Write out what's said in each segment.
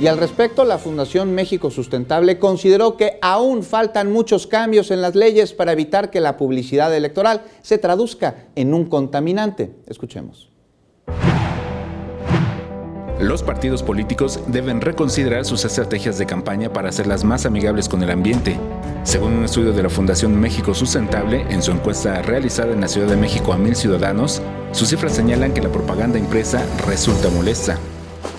Y al respecto, la Fundación México Sustentable consideró que aún faltan muchos cambios en las leyes para evitar que la publicidad electoral se traduzca en un contaminante. Escuchemos. Los partidos políticos deben reconsiderar sus estrategias de campaña para hacerlas más amigables con el ambiente. Según un estudio de la Fundación México Sustentable, en su encuesta realizada en la Ciudad de México a 1,000 ciudadanos, sus cifras señalan que la propaganda impresa resulta molesta.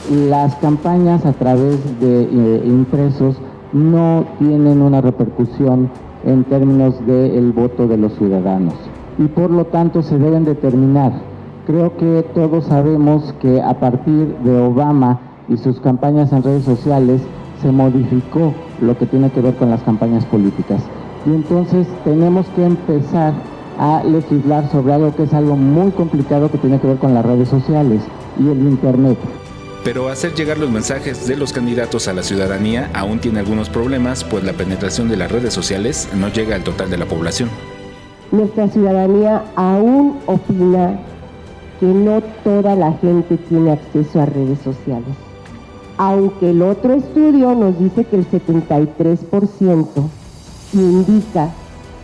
Las campañas a través de impresos no tienen una repercusión en términos del voto de los ciudadanos y por lo tanto se deben determinar. Creo que todos sabemos que a partir de Obama y sus campañas en redes sociales se modificó lo que tiene que ver con las campañas políticas. Y entonces tenemos que empezar a legislar sobre algo que es algo muy complicado que tiene que ver con las redes sociales y el Internet. Pero hacer llegar los mensajes de los candidatos a la ciudadanía aún tiene algunos problemas, pues la penetración de las redes sociales no llega al total de la población. Nuestra ciudadanía aún opina que no toda la gente tiene acceso a redes sociales, aunque el otro estudio nos dice que el 73% indica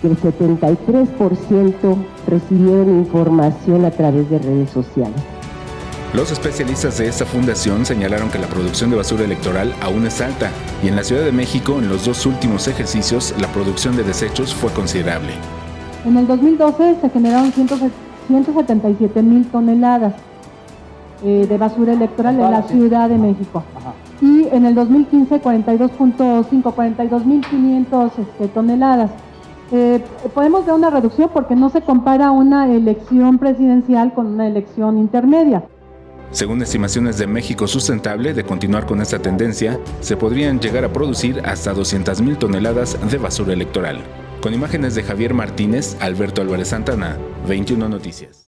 que el 73% recibieron información a través de redes sociales. Los especialistas de esta fundación señalaron que la producción de basura electoral aún es alta y en la Ciudad de México en los 2 últimos ejercicios la producción de desechos fue considerable. En el 2012 se generaron 177,000 toneladas de basura electoral en la Ciudad de México. Y en el 2015 42,500 toneladas. Podemos ver una reducción porque no se compara una elección presidencial con una elección intermedia. Según estimaciones de México Sustentable, de continuar con esta tendencia, se podrían llegar a producir hasta 200,000 toneladas de basura electoral. Con imágenes de Javier Martínez, Alberto Álvarez Santana, 21 Noticias.